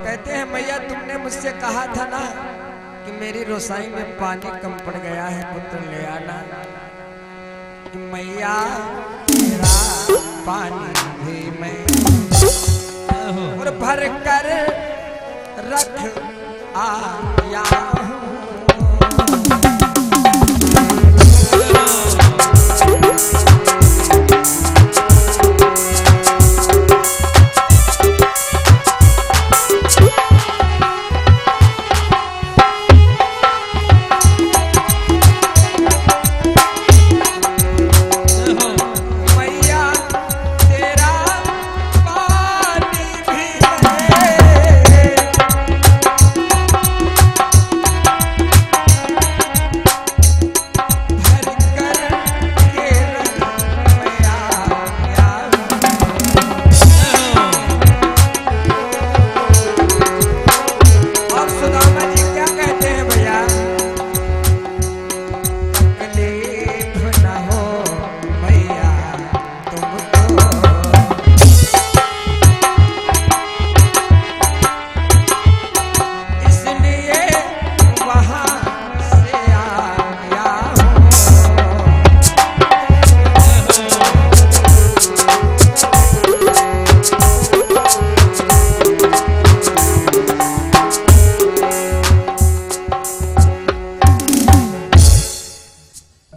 कहते हैं मैया तुमने मुझसे कहा था ना कि मेरी रसोई में पानी कम पड़ गया है, पुत्र ले आना। कि मैया तेरा पानी भी मैं और भर कर रख आया हूँ।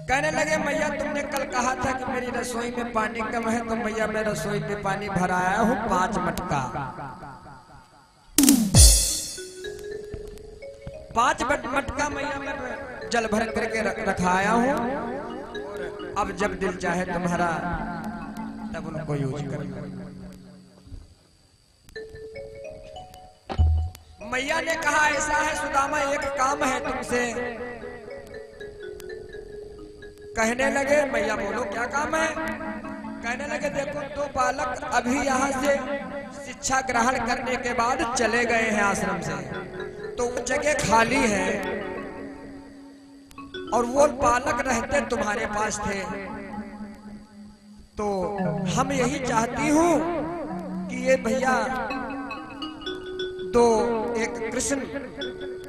कहने लगे मैया तुमने कल कहा था कि मेरी रसोई में पानी कम है, तो मैया मैं रसोई में पानी भराया हूँ 5 मटका। 5 मटका मैया मैं जल भर करके रखाया हूँ। अब जब दिल चाहे तुम्हारा तब उनको यूज कर। मैया ने कहा ऐसा है सुदामा, एक काम है तुमसे। कहने लगे मैया बोलो क्या काम है। कहने लगे देखो 2 बालक अभी यहाँ से शिक्षा ग्रहण करने के बाद चले गए हैं आश्रम से, तो वो जगह खाली है और वो बालक रहते तुम्हारे पास थे। तो हम यही चाहती हूँ कि ये भैया 2, एक कृष्ण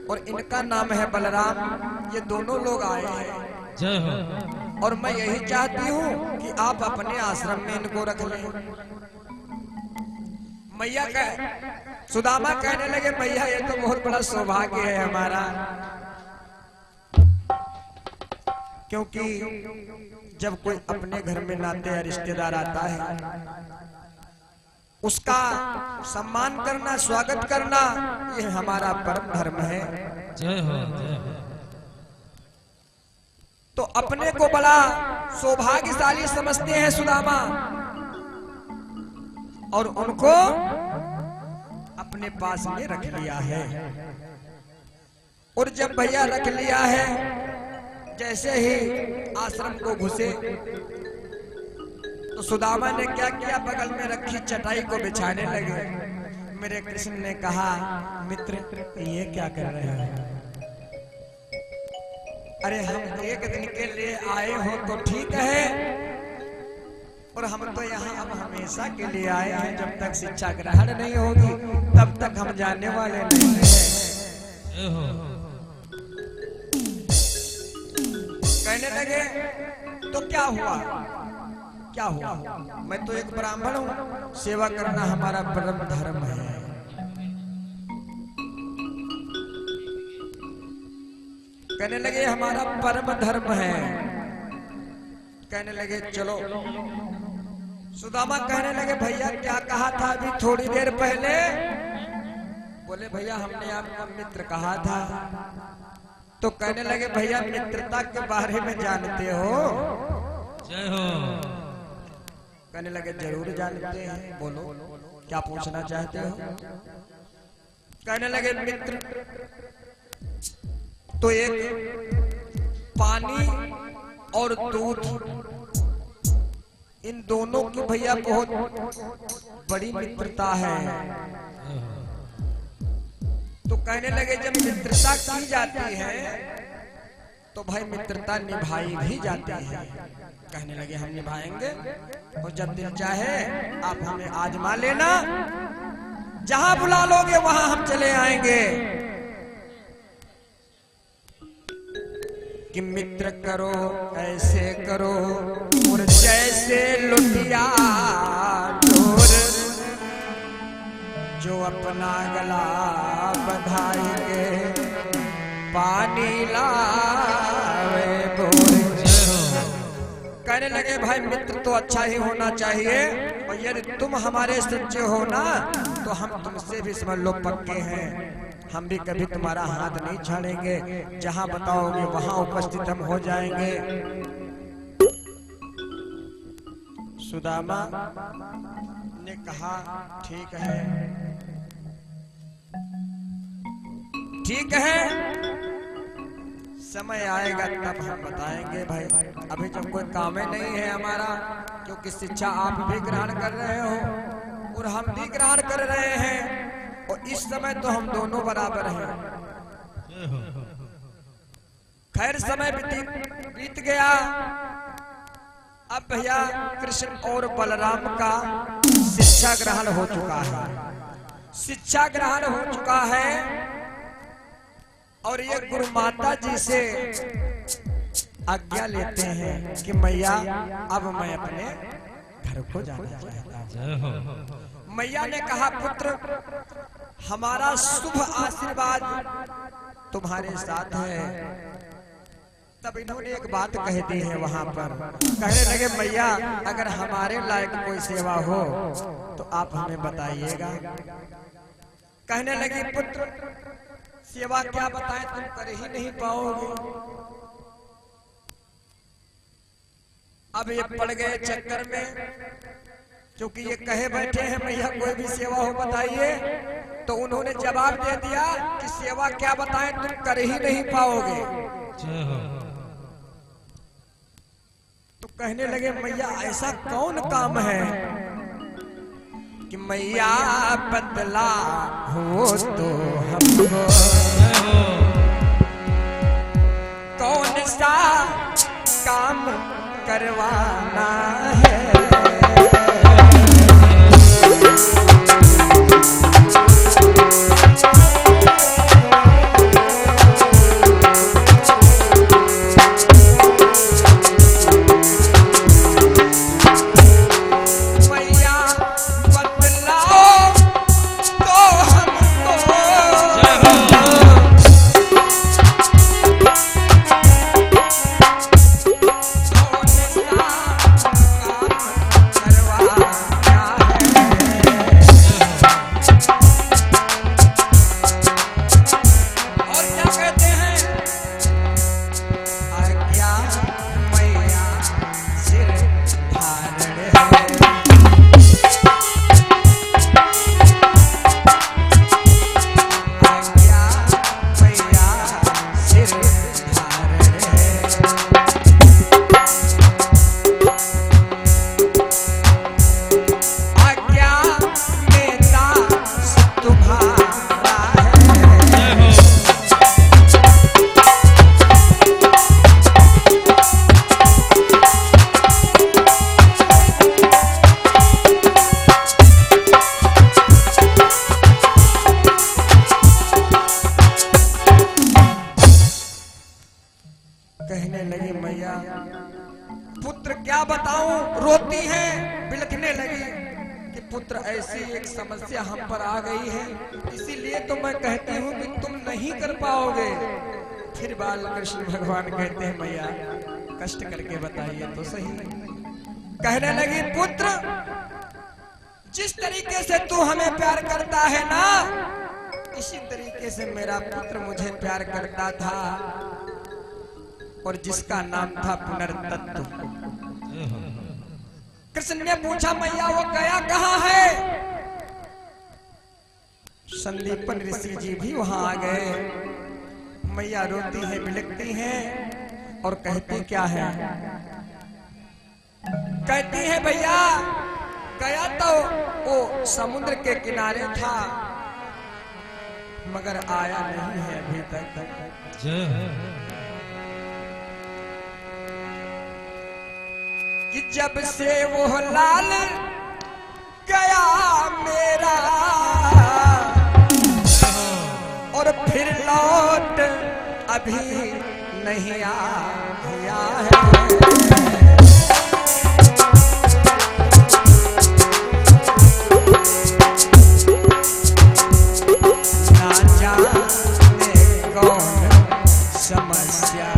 और इनका नाम है बलराम, ये दोनों लोग आए हैं। जय हो। और मैं यही चाहती हूँ कि आप अपने आश्रम में इनको रख लें। मैया सुदामा कहने लगे मैया ये तो बहुत बड़ा सौभाग्य है हमारा, क्योंकि जब कोई अपने घर में नाते या रिश्तेदार आता है उसका सम्मान करना, स्वागत करना ये हमारा परम धर्म है। जय हो, जय हो। तो अपने को बड़ा सौभाग्यशाली समझते हैं सुदामा और उनको अपने पास में रख लिया है। और जब भैया रख लिया है, जैसे ही आश्रम को घुसे तो सुदामा ने क्या किया, बगल में रखी चटाई को बिछाने लगे। मेरे कृष्ण ने कहा मित्र ये क्या कर रहे हैं। अरे हम 1 दिन के लिए आए हो तो ठीक है, और हम तो यहाँ अब हमेशा के लिए आए हैं। जब तक शिक्षा ग्रहण नहीं होगी तब तक हम जाने वाले नहीं हैं। कहने लगे तो क्या हुआ, क्या हुआ। मैं तो एक ब्राह्मण हूँ, सेवा करना हमारा परम धर्म है। कहने लगे हमारा परम धर्म है। कहने लगे चलो। सुदामा कहने लगे भैया क्या कहा था अभी थोड़ी देर पहले। बोले भैया हमने आपको मित्र कहा था। तो कहने लगे भैया मित्रता के बारे में जानते हो। जय हो। कहने लगे जरूर जानते हैं, बोलो क्या पूछना चाहते हो। कहने लगे मित्र तो एक पानी और दूध, इन दोनों की भैया बहुत बड़ी मित्रता है। तो कहने लगे जब मित्रता की जाती है तो भाई मित्रता निभाई भी जाती है। कहने लगे हम निभाएंगे, और जब दिल चाहे आप हमें आजमा लेना, जहां बुला लोगे वहां हम चले आएंगे। कि मित्र करो ऐसे करो और जैसे लुटिया चोर, जो अपना गला बधाएंगे पानी लावे बोर। कहने लगे भाई मित्र तो अच्छा ही होना चाहिए, और यदि तुम हमारे सच्चे हो ना तो हम तुमसे भी समझ लो पक्के हैं, हम भी कभी तुम्हारा हाथ नहीं छाड़ेंगे, जहां बताओगे वहां उपस्थित हम हो जाएंगे। सुदामा ने कहा ठीक है, ठीक है, समय आएगा तब हम बताएंगे भाई, अभी जब कोई काम ही नहीं है हमारा, क्योंकि शिक्षा आप भी ग्रहण कर रहे हो और हम भी ग्रहण कर रहे हैं, और इस समय तो हम दोनों बराबर हैं। खैर समय बीत गया। अब भैया कृष्ण और बलराम का शिक्षा ग्रहण हो चुका है, शिक्षा ग्रहण हो चुका है, और ये गुरु माता जी से आज्ञा लेते हैं कि मैया अब मैं अपने घर को जाना चाहता हूं। मैया ने कहा पुत्र हमारा शुभ आशीर्वाद तुम्हारे साथ है। तब इन्होंने एक बात कह दी है वहां पर, कहने लगे मैया अगर हमारे लायक कोई सेवा हो तो आप हमें बताइएगा। कहने लगी पुत्र सेवा क्या बताएं, तुम कर ही नहीं पाओगे। अब ये पड़ गए चक्कर में, क्योंकि ये कहे बैठे हैं मैया कोई भी सेवा हो बताइए, तो उन्होंने जवाब दे दिया कि सेवा क्या बताएं, तुम कर ही नहीं पाओगे। तो कहने लगे मैया ऐसा कौन काम है कि मैया बदला हो तो हमको कौन सा काम करवाना है। कहने लगी मैया पुत्र क्या बताऊं, रोती है, बिलखने लगी कि पुत्र ऐसी एक समस्या हम पर आ गई है, इसीलिए तो मैं कहती हूँ कि तुम नहीं कर पाओगे। फिर बाल कृष्ण भगवान कहते हैं मैया कष्ट करके बताइए तो सही। कहने लगी पुत्र जिस तरीके से तू हमें प्यार करता है ना, इसी तरीके से मेरा पुत्र मुझे प्यार करता था, और जिसका नाम था पुनर्तत्व। कृष्ण ने पूछा मैया वो गया कहाँ है। संदीपन ऋषि जी भी वहां आ गए। मैया रोती है, बिलखती हैं और कहती क्या है, कहती है भैया गया तो वो समुद्र के किनारे था मगर आया नहीं है अभी तक। कि जब से वो लाल गया मेरा फिर लौट अभी नहीं आया है। ना जाने कौन समस्या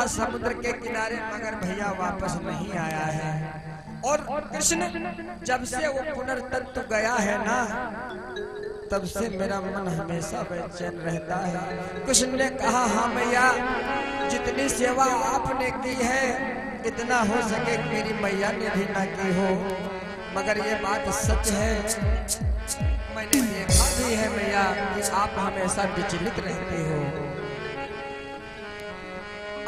समुद्र के किनारे, मगर भैया वापस नहीं आया है। और कृष्ण जब से वो पुनर्तत्व गया है ना, तब से मेरा मन हमेशा बेचैन रहता है। कृष्ण ने कहा, हाँ मैया, जितनी सेवा आपने की है इतना हो सके मेरी मैया ने भी ना की हो, मगर ये बात सच है, मैंने देखा भी है मैया कि आप हमेशा विचलित रहती हो।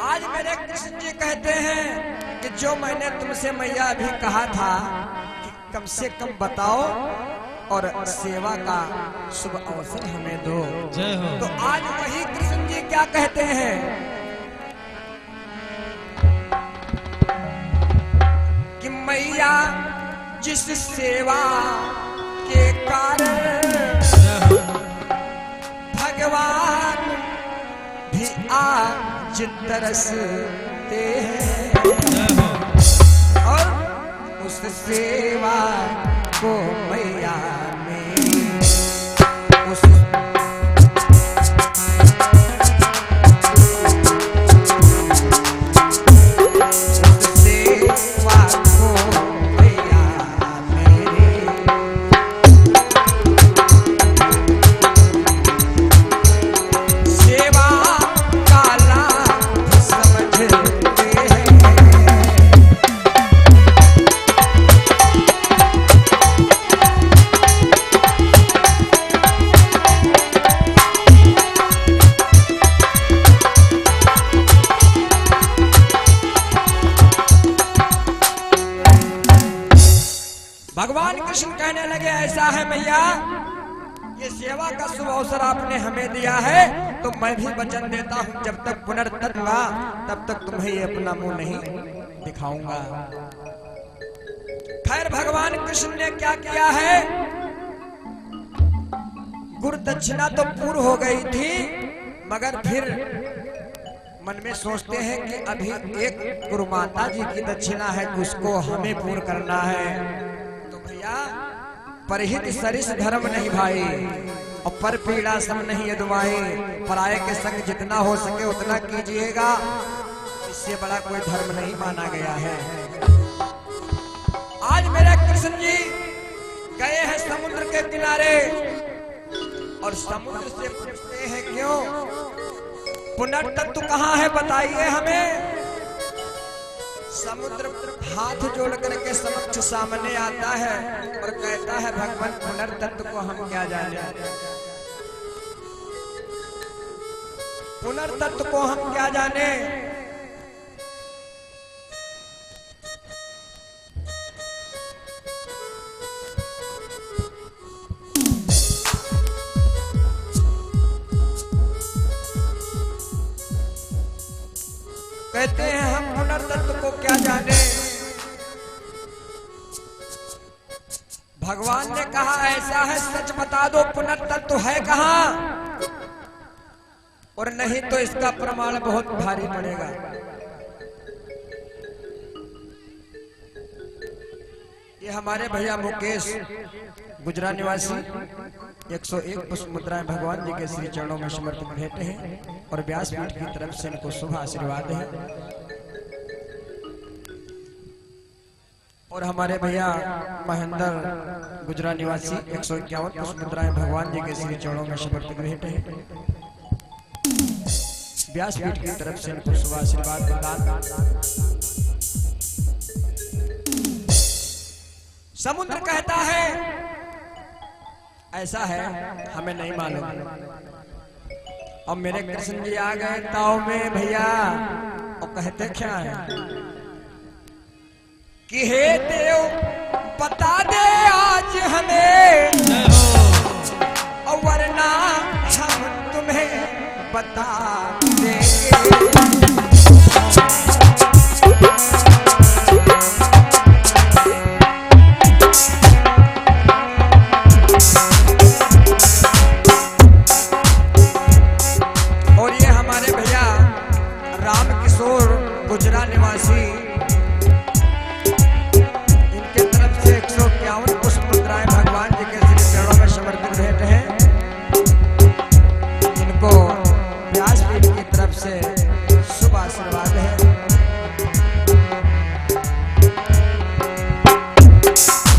आज मेरे कृष्ण जी कहते हैं कि जो मैंने तुमसे मैया अभी कहा था कि कम से कम बताओ और सेवा का शुभ अवसर हमें दो। जय हो। तो आज वही कृष्ण जी क्या कहते हैं कि मैया जिस सेवा के कारण भगवान भी आज तरसते हैं, और उस सेवा को मैया में उस सेवा को मैया मेरे सेवा भगवान कृष्ण कहने लगे, ऐसा है मैया, ये सेवा का शुभ अवसर आपने हमें दिया है, तो मैं भी वचन देता हूँ जब तक पुनर्तत्व हुआ तब तक तुम्हें ये अपना मुंह नहीं दिखाऊंगा। खैर भगवान कृष्ण ने क्या किया है, गुरु दक्षिणा तो पूर्ण हो गई थी, मगर फिर मन में सोचते हैं कि अभी एक गुरु माता जी की दक्षिणा है, उसको हमें पूर्ण करना है। परहित सरिस धर्म नहीं भाई, और पर पीड़ा सम नहीं यदुवाई, पराये के संग जितना हो सके उतना कीजिएगा, इससे बड़ा कोई धर्म नहीं माना गया है। आज मेरे कृष्ण जी गए हैं समुद्र के किनारे, और समुद्र से पूछते हैं क्यों, पुनर्तत्व कहाँ है बताइए हमें। समुद्र हाथ जोड़ करके समक्ष सामने आता है और कहता है, भगवान पुनर्तत्व को हम क्या जाने, पुनर्तत्व को हम क्या जाने। कहते हैं हम पुनर्तत्व को क्या जाने। भगवान ने कहा, ऐसा है सच बता दो पुनर्तत्व है कहाँ, और नहीं तो इसका प्रमाण बहुत भारी पड़ेगा। ये हमारे भैया मुकेश गुजरा निवासी 101 पुष्प मुद्राएं भगवान जी के श्री चरणों में समर्पित भेंट हैं, और व्यासपीठ की तरफ से इनको शुभ आशीर्वाद है। और हमारे भैया महेंद्र गुजरा निवासी 151 पुष्प मुद्राएं भगवान जी के श्री चरणों में समर्पित भेंट हैं, व्यासपीठ की तरफ से इनको शुभ आशीर्वाद प्रदान। समुद्र कहता है ऐसा है, हमें नहीं मालूम। और मेरे कृष्ण जी आ गए ताव में भैया, और कहते क्या है कि हे देव बता दे आज हमें, और वरना हम तुम्हें बता देंगे। गुजरा निवासी, इनके तरफ से 151 पुष्प मुद्राएं भगवान जी के श्री चरणों में समर्पित भेंट हैं। इनको व्यासपीठ की तरफ से शुभ आशीर्वाद है।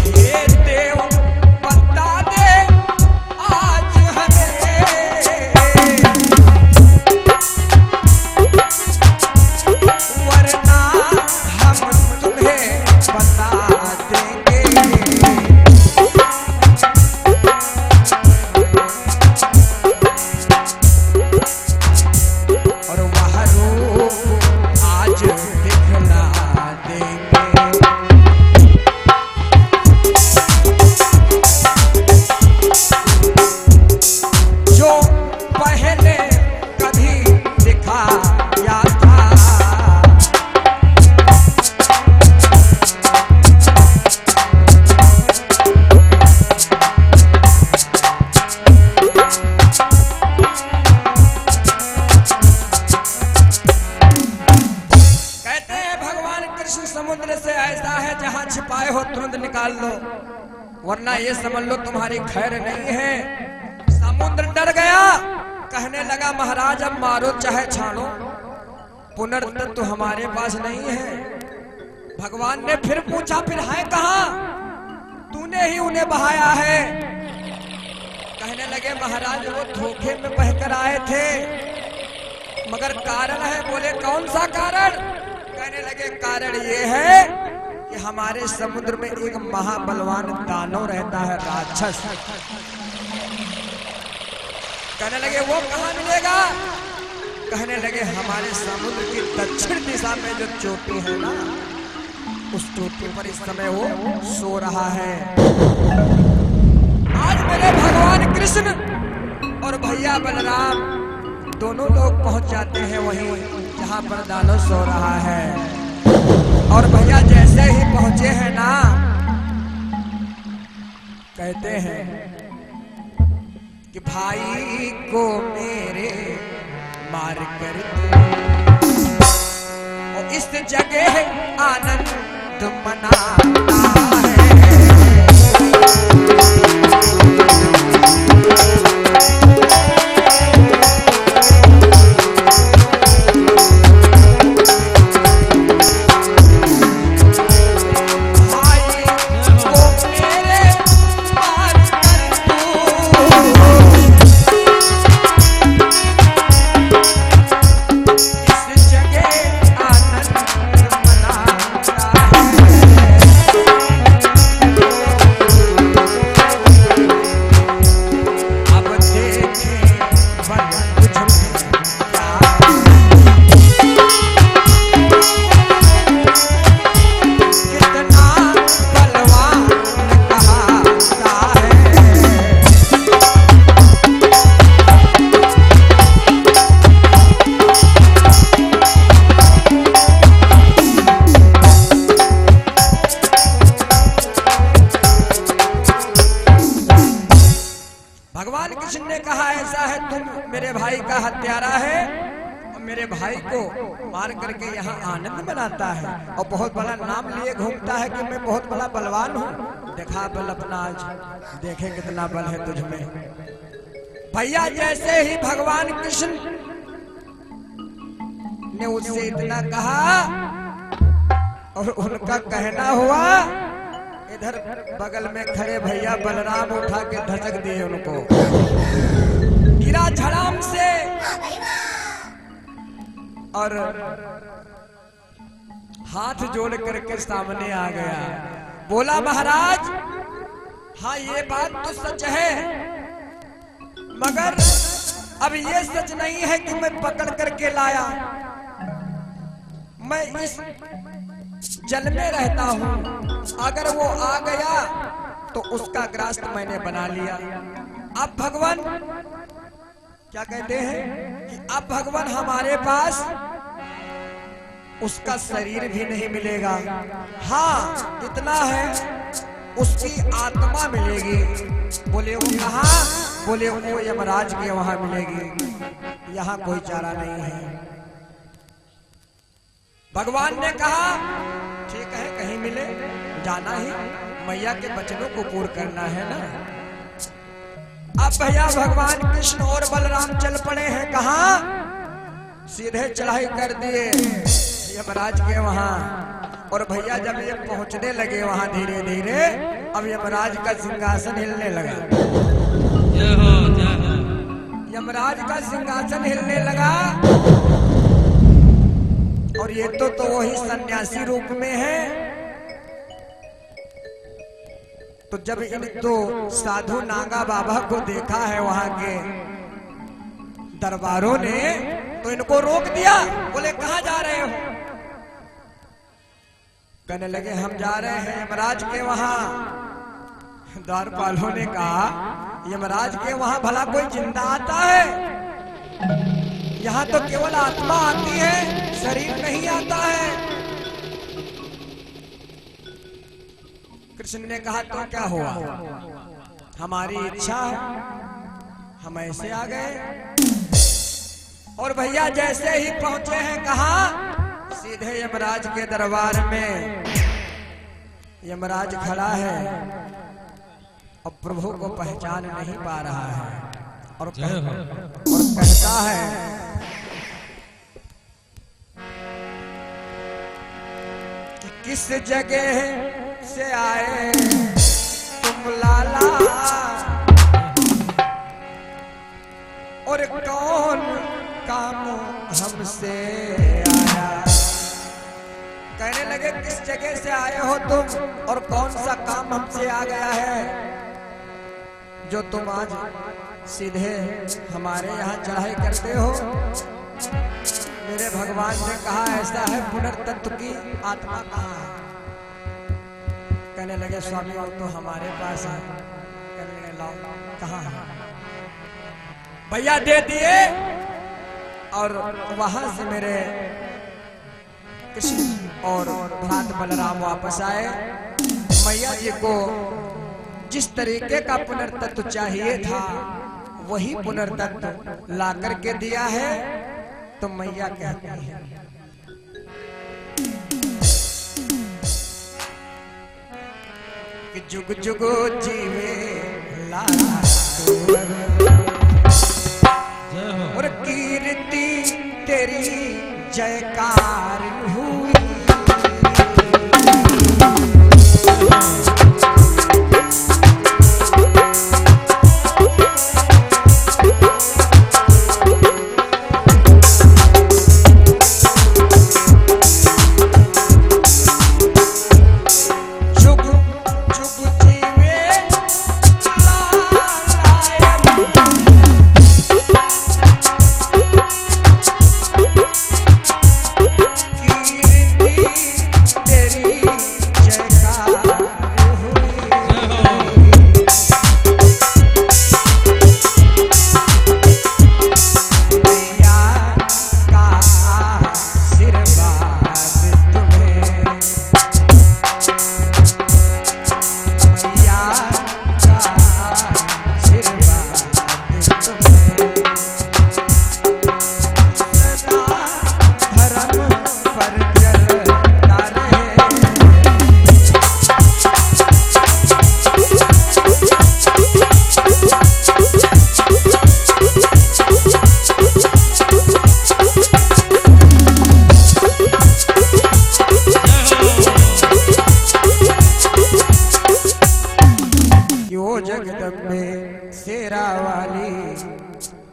हे देव बता दे आज हमें, वरना हम तुम्हें बता देंगे। और वह रूप आज दिखला देंगे। जो पहले कभी दिखाया था, समुद्र से ऐसा है जहां छिपाए हो तुरंत निकाल लो, वरना ये समझ लो तुम्हारी खैर नहीं है। समुद्र डर गया, कहने लगा महाराज अब मारो चाहे छाड़ो, पुनर्तत्व हमारे पास नहीं है। भगवान ने फिर पूछा फिर है कहां, तूने ही उन्हें बहाया है। कहने लगे महाराज वो धोखे में बहकर आए थे, मगर कारण है। बोले कौन सा कारण? कहने लगे कारण ये है कि हमारे समुद्र में एक महाबलवान दानव रहता है, राक्षस। कहने लगे वो कहां मिलेगा? कहने लगे हमारे समुद्र की दक्षिण दिशा में जो चोटी है ना, उस चोटी पर इस समय वो सो रहा है। आज मेरे भगवान कृष्ण और भैया बलराम दोनों लोग पहुंच जाते हैं वहीं जहां पर दानव सो रहा है। और भैया जैसे ही पहुंचे हैं ना, कहते हैं कि भाई को मेरे मार कर और इस जगह आनंद मनाता है। भगवान कृष्ण ने कहा ऐसा है, तुम मेरे भाई का हत्यारा है और मेरे भाई को मार करके यहाँ आनंद मनाता है और बहुत बड़ा नाम लिए घूमता है कि मैं बहुत बड़ा बलवान हूँ। देखा बल अपना, आज देखे कितना बल है तुझ में। भैया जैसे ही भगवान कृष्ण ने उससे इतना कहा और उनका कहना हुआ, इधर बगल में खड़े भैया बलराम उठा के धसक दिए उनको, गिरा झड़ाम से और हाथ जोड़ करके सामने आ गया। बोला महाराज हाँ ये बात तो सच है, मगर अब ये सच नहीं है कि मैं पकड़ करके लाया। मैं इस जल में रहता हूं, अगर वो आ गया तो उसका ग्रास मैंने बना लिया। अब भगवान क्या कहते हैं कि अब भगवान हमारे पास उसका शरीर भी नहीं मिलेगा। हाँ इतना है उसकी आत्मा मिलेगी। बोले वो कहाँ? बोले वो यमराज के वहां मिलेगी, यहाँ कोई चारा नहीं है। भगवान ने कहा ठीक है कहीं मिले, जाना ही मैया के वचनों को पूर्ण करना है ना। अब भैया भगवान कृष्ण और बलराम चल पड़े हैं कहाँ? सीधे चढ़ाई कर दिए यमराज के वहां। और भैया जब ये पहुंचने लगे वहां धीरे धीरे, अब यमराज का सिंहासन हिलने लगा। यमराज का सिंहासन हिलने लगा और ये तो वही सन्यासी रूप में है। तो जब इन दो साधु नागा बाबा को देखा है वहां के दरबारों ने, तो इनको रोक दिया। बोले कहां जा रहे हो? कहने लगे हम जा रहे हैं यमराज के वहां। द्वारपालों ने कहा यमराज के वहां भला कोई जिंदा आता है? यहाँ तो केवल आत्मा आती है, शरीर नहीं आता है। कृष्ण ने कहा तो क्या हुआ, हमारी इच्छा है, हम ऐसे आ गए। और भैया जैसे ही पहुंचे हैं कहा, सीधे यमराज के दरबार में यमराज खड़ा है और प्रभु को पहचान नहीं पा रहा है और कहता है कि किस जगह से आए तुम लाला और कौन काम हमसे आया। कहने लगे किस जगह से आए हो तुम और कौन सा काम हमसे आ गया है जो तुम आज सीधे हमारे यहाँ चढ़ाई करते हो। मेरे भगवान ने कहा ऐसा है, पुनर्तत्व की आत्मा कहाँ है? कहने लगे स्वामी वो तो हमारे पास है। कहने लगे लाओ कहाँ है? भैया दे दिए और वहां से मेरे कृष्ण और भ्रात बलराम वापस आए। मैया जी को जिस तरीके का पुनर्तत्व चाहिए था वही पुनर्तत्व ला करके दिया है। तो मैया कहती है कि जुग जुग जीवे लाला और कीर्ति तेरी जयकार हुई।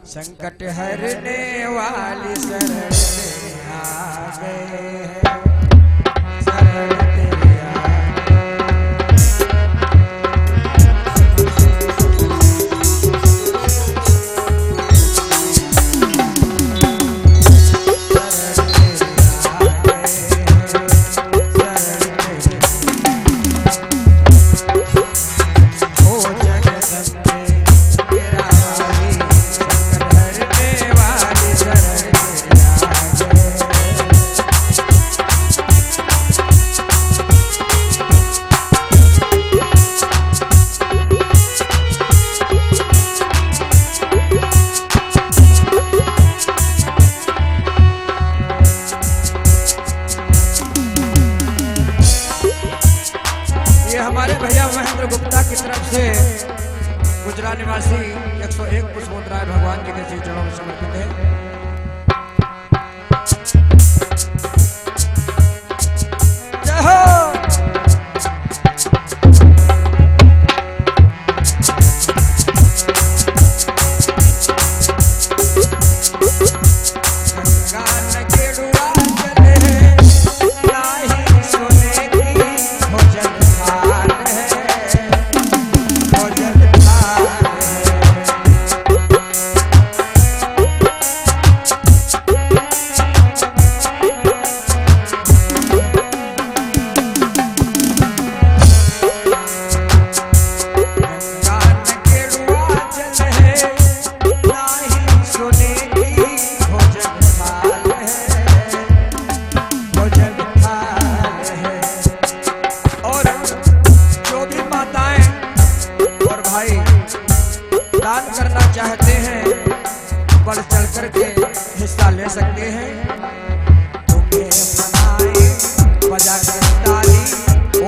संकट हरने वाली शरण तेरे आ गए हैं, शरण तेरे आ गए। हमारे भैया महेंद्र गुप्ता की तरफ से गुजरात निवासी 101 पुष्पोत्तराय भगवान जी के श्री चरणों में समर्पित है। दान करना चाहते हैं बढ़ चढ़ करके हिस्सा ले सकते हैं। तुम्हें मनाए बजा कर ताली ओ